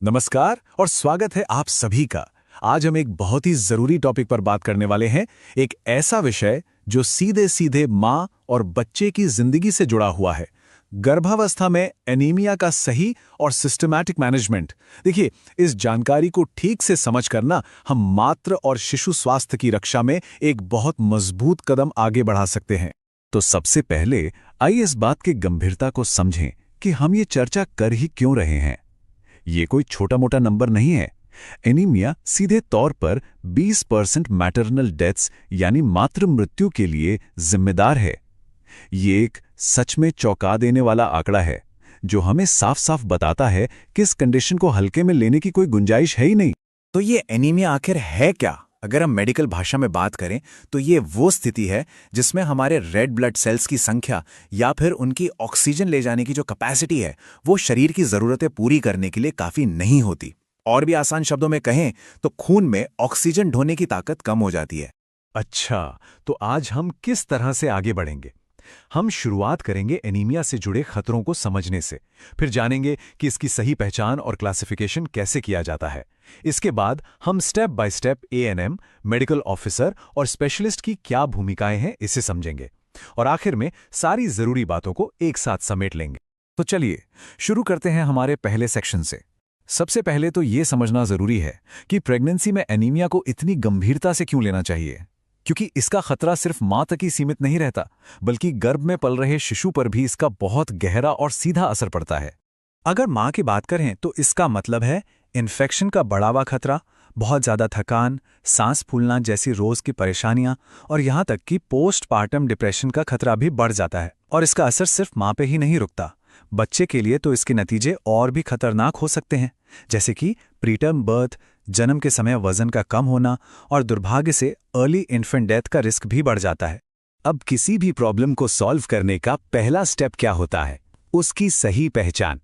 नमस्कार और स्वागत है आप सभी का। आज हम एक बहुत ही जरूरी टॉपिक पर बात करने वाले हैं। एक ऐसा विषय जो सीधे सीधे माँ और बच्चे की जिंदगी से जुड़ा हुआ है। गर्भावस्था में एनीमिया का सही और सिस्टमैटिक मैनेजमेंट। देखिए, इस जानकारी को ठीक से समझ करना हम मातृ और शिशु स्वास्थ्य की रक्षा में एक बहुत मजबूत कदम आगे बढ़ा सकते हैं। तो सबसे पहले आइए इस बात की गंभीरता को समझें कि हम ये चर्चा कर ही क्यों रहे हैं। ये कोई छोटा मोटा नंबर नहीं है। एनीमिया सीधे तौर पर 20% मैटरनल डेथ्स यानी मातृ मृत्यु के लिए जिम्मेदार है। ये एक सच में चौंका देने वाला आंकड़ा है जो हमें साफ साफ बताता है कि इस कंडीशन को हल्के में लेने की कोई गुंजाइश है ही नहीं। तो ये एनीमिया आखिर है क्या? अगर हम मेडिकल भाषा में बात करें तो ये वो स्थिति है जिसमें हमारे रेड ब्लड सेल्स की संख्या या फिर उनकी ऑक्सीजन ले जाने की जो कैपेसिटी है वो शरीर की ज़रूरतें पूरी करने के लिए काफ़ी नहीं होती। और भी आसान शब्दों में कहें तो खून में ऑक्सीजन ढोने की ताकत कम हो जाती है। अच्छा, तो आज हम किस तरह से आगे बढ़ेंगे? हम शुरुआत करेंगे एनीमिया से जुड़े खतरों को समझने से, फिर जानेंगे कि इसकी सही पहचान और क्लासिफिकेशन कैसे किया जाता है। इसके बाद हम step by step ANM, medical officer और स्पेशलिस्ट की क्या भूमिकाएं हैं इसे समझेंगे और आखिर में सारी जरूरी बातों को एक साथ समेट लेंगे। तो चलिए शुरू करते हैं हमारे पहले सेक्शन से। सबसे पहले तो ये समझना जरूरी है कि प्रेगनेंसी में एनीमिया को इतनी गंभीरता से क्यों लेना चाहिए, क्योंकि इसका खतरा सिर्फ मां तक ही सीमित नहीं रहता, बल्कि गर्भ में पल रहे शिशु पर भी इसका बहुत गहरा और सीधा असर पड़ता है। अगर माँ की बात करें तो इसका मतलब है इन्फेक्शन का बढ़ा हुआ खतरा, बहुत ज़्यादा थकान, सांस फूलना जैसी रोज़ की परेशानियां और यहाँ तक कि पोस्टपार्टम डिप्रेशन का खतरा भी बढ़ जाता है। और इसका असर सिर्फ माँ पे ही नहीं रुकता, बच्चे के लिए तो इसके नतीजे और भी खतरनाक हो सकते हैं, जैसे कि प्रीटर्म बर्थ, जन्म के समय वजन का कम होना और दुर्भाग्य से अर्ली इन्फेंट डेथ का रिस्क भी बढ़ जाता है। अब किसी भी प्रॉब्लम को सॉल्व करने का पहला स्टेप क्या होता है? उसकी सही पहचान।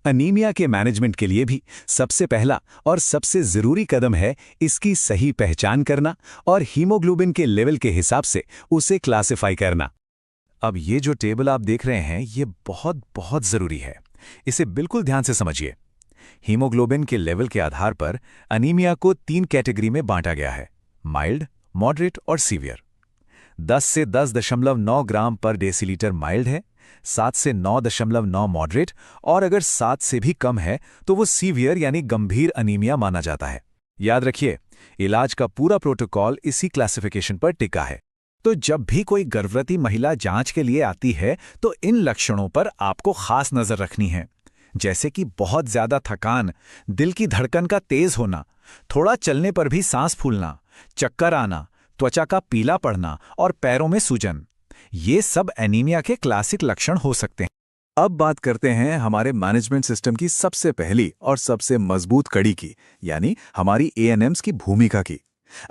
एनीमिया के मैनेजमेंट के लिए भी सबसे पहला और सबसे जरूरी कदम है इसकी सही पहचान करना और हीमोग्लोबिन के लेवल के हिसाब से उसे क्लासिफाई करना। अब ये जो टेबल आप देख रहे हैं ये बहुत बहुत जरूरी है, इसे बिल्कुल ध्यान से समझिए। हीमोग्लोबिन के लेवल के आधार पर एनीमिया को 3 कैटेगरी में बांटा गया है: माइल्ड, मॉडरेट और सीवियर। 10 से 10.9 ग्राम पर डेसीलीटर माइल्ड है, 7 से 9.9 मॉडरेट और अगर 7 से भी कम है तो वो सीवियर यानी गंभीर एनीमिया माना जाता है। याद रखिए, इलाज का पूरा प्रोटोकॉल इसी क्लासिफिकेशन पर टिका है। तो जब भी कोई गर्भवती महिला जांच के लिए आती है तो इन लक्षणों पर आपको खास नजर रखनी है, जैसे कि बहुत ज्यादा थकान, दिल की धड़कन का तेज होना, थोड़ा चलने पर भी सांस फूलना, चक्कर आना, त्वचा का पीला पड़ना और पैरों में सूजन। ये सब एनीमिया के क्लासिक लक्षण हो सकते हैं। अब बात करते हैं हमारे मैनेजमेंट सिस्टम की सबसे पहली और सबसे मजबूत कड़ी की, यानी हमारी एएनएम्स की भूमिका की।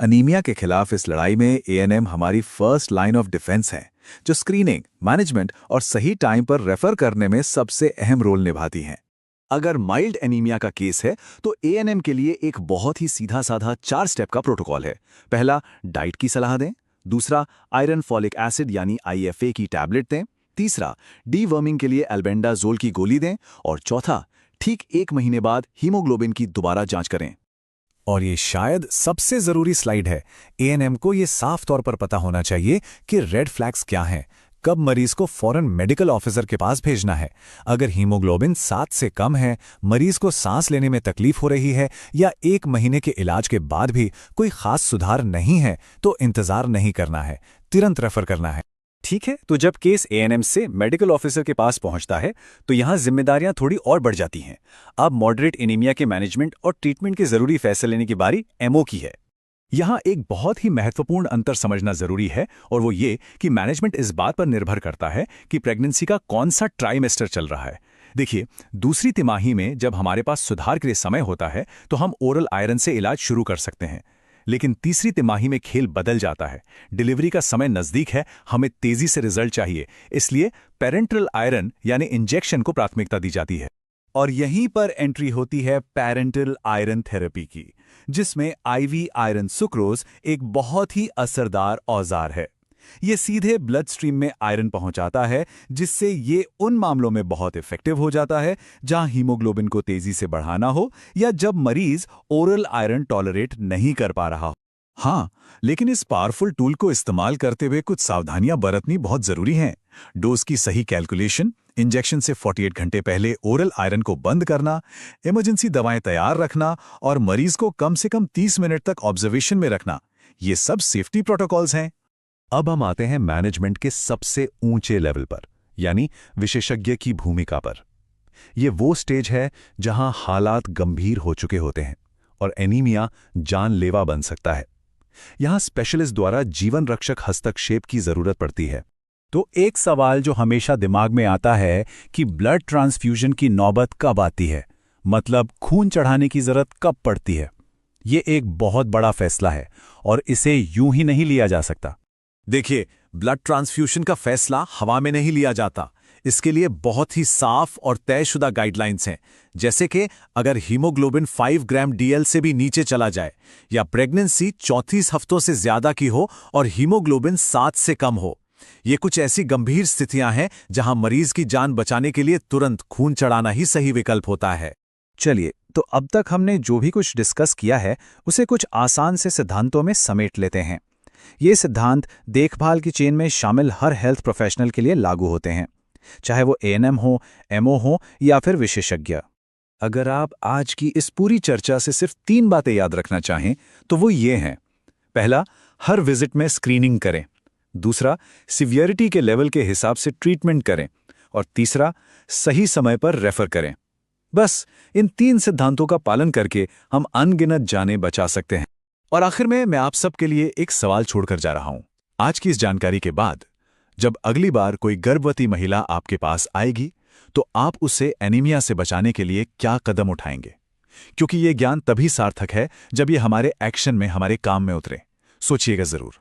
एनीमिया के खिलाफ इस लड़ाई में एएनएम हमारी फर्स्ट लाइन ऑफ डिफेंस है, जो स्क्रीनिंग, मैनेजमेंट और सही टाइम पर रेफर करने में सबसे अहम रोल निभाती हैं। अगर माइल्ड एनीमिया का केस है तो एएनएम के लिए एक बहुत ही सीधा साधा 4 स्टेप का प्रोटोकॉल है। पहला, डाइट की सलाह दें। दूसरा, आयरन फॉलिक एसिड यानी आईएफए की टैबलेट दें। तीसरा, डीवर्मिंग के लिए एल्बेंडाजोल की गोली दें। और चौथा, ठीक 1 महीने बाद हीमोग्लोबिन की दोबारा जांच करें। और ये शायद सबसे जरूरी स्लाइड है। एएनएम को ये साफ तौर पर पता होना चाहिए कि रेड फ्लैग्स क्या हैं, कब मरीज को फौरन मेडिकल ऑफिसर के पास भेजना है। अगर हीमोग्लोबिन 7 से कम है, मरीज को सांस लेने में तकलीफ हो रही है या 1 महीने के इलाज के बाद भी कोई खास सुधार नहीं है तो इंतजार नहीं करना है, तुरंत रेफर करना है। ठीक है, तो जब केस एएनएम से मेडिकल ऑफिसर के पास पहुंचता है तो यहां जिम्मेदारियां थोड़ी और बढ़ जाती हैं। अब मॉडरेट एनीमिया के मैनेजमेंट और ट्रीटमेंट के जरूरी फैसले लेने की बारी एमओ की है। यहां एक बहुत ही महत्वपूर्ण अंतर समझना जरूरी है और वो ये कि मैनेजमेंट इस बात पर निर्भर करता है कि प्रेगनेंसी का कौन सा ट्राइमेस्टर चल रहा है। देखिए, दूसरी तिमाही में जब हमारे पास सुधार के लिए समय होता है तो हम ओरल आयरन से इलाज शुरू कर सकते हैं, लेकिन तीसरी तिमाही में खेल बदल जाता है। डिलीवरी का समय नजदीक है, हमें तेजी से रिजल्ट चाहिए, इसलिए पेरेंटल आयरन यानी इंजेक्शन को प्राथमिकता दी जाती है। और यहीं पर एंट्री होती है पेरेंटल आयरन थेरेपी की, जिसमें आईवी आयरन सुक्रोज एक बहुत ही असरदार औजार है। ये सीधे ब्लड स्ट्रीम में आयरन पहुंचाता है, जिससे ये उन मामलों में बहुत इफेक्टिव हो जाता है जहां हीमोग्लोबिन को तेजी से बढ़ाना हो या जब मरीज ओरल आयरन टॉलरेट नहीं कर पा रहा हो। हाँ, लेकिन इस पावरफुल टूल को इस्तेमाल करते हुए कुछ सावधानियां बरतनी बहुत जरूरी हैं। डोज की सही कैलकुलेशन, इंजेक्शन से 48 घंटे पहले ओरल आयरन को बंद करना, इमरजेंसी दवाएं तैयार रखना और मरीज को कम से कम 30 मिनट तक ऑब्जर्वेशन में रखना, ये सब सेफ्टी प्रोटोकॉल्स हैं। अब हम आते हैं मैनेजमेंट के सबसे ऊंचे लेवल पर, यानी विशेषज्ञ की भूमिका पर। ये वो स्टेज है जहां हालात गंभीर हो चुके होते हैं और एनीमिया जानलेवा बन सकता है। यहां स्पेशलिस्ट द्वारा जीवन रक्षक हस्तक्षेप की जरूरत पड़ती है। तो एक सवाल जो हमेशा दिमाग में आता है कि ब्लड ट्रांसफ्यूजन की नौबत कब आती है, मतलब खून चढ़ाने की जरूरत कब पड़ती है। ये एक बहुत बड़ा फैसला है और इसे यूं ही नहीं लिया जा सकता। देखिए, ब्लड ट्रांसफ्यूजन का फैसला हवा में नहीं लिया जाता। इसके लिए बहुत ही साफ और तयशुदा गाइडलाइंस हैं, जैसे कि अगर हीमोग्लोबिन 5 ग्राम डीएल से भी नीचे चला जाए या प्रेगनेंसी 34 हफ्तों से ज्यादा की हो और हीमोग्लोबिन 7 से कम हो। ये कुछ ऐसी गंभीर स्थितियां हैं जहां मरीज की जान बचाने के लिए तुरंत खून चढ़ाना ही सही विकल्प होता है। चलिए, तो अब तक हमने जो भी कुछ डिस्कस किया है उसे कुछ आसान से सिद्धांतों में समेट लेते हैं। ये सिद्धांत देखभाल की चेन में शामिल हर हेल्थ प्रोफेशनल के लिए लागू होते हैं, चाहे वो एएनएम हो, एमओ हो या फिर विशेषज्ञ। अगर आप आज की इस पूरी चर्चा से सिर्फ 3 बातें याद रखना चाहें तो वो ये हैं। पहला, हर विजिट में स्क्रीनिंग करें। दूसरा, सिवियरिटी के लेवल के हिसाब से ट्रीटमेंट करें। और तीसरा, सही समय पर रेफर करें। बस इन 3 सिद्धांतों का पालन करके हम अनगिनत जानें बचा सकते हैं। और आखिर में मैं आप सबके लिए एक सवाल छोड़कर जा रहा हूं। आज की इस जानकारी के बाद जब अगली बार कोई गर्भवती महिला आपके पास आएगी तो आप उसे एनीमिया से बचाने के लिए क्या कदम उठाएंगे? क्योंकि ये ज्ञान तभी सार्थक है जब ये हमारे एक्शन में, हमारे काम में उतरे। सोचिएगा जरूर।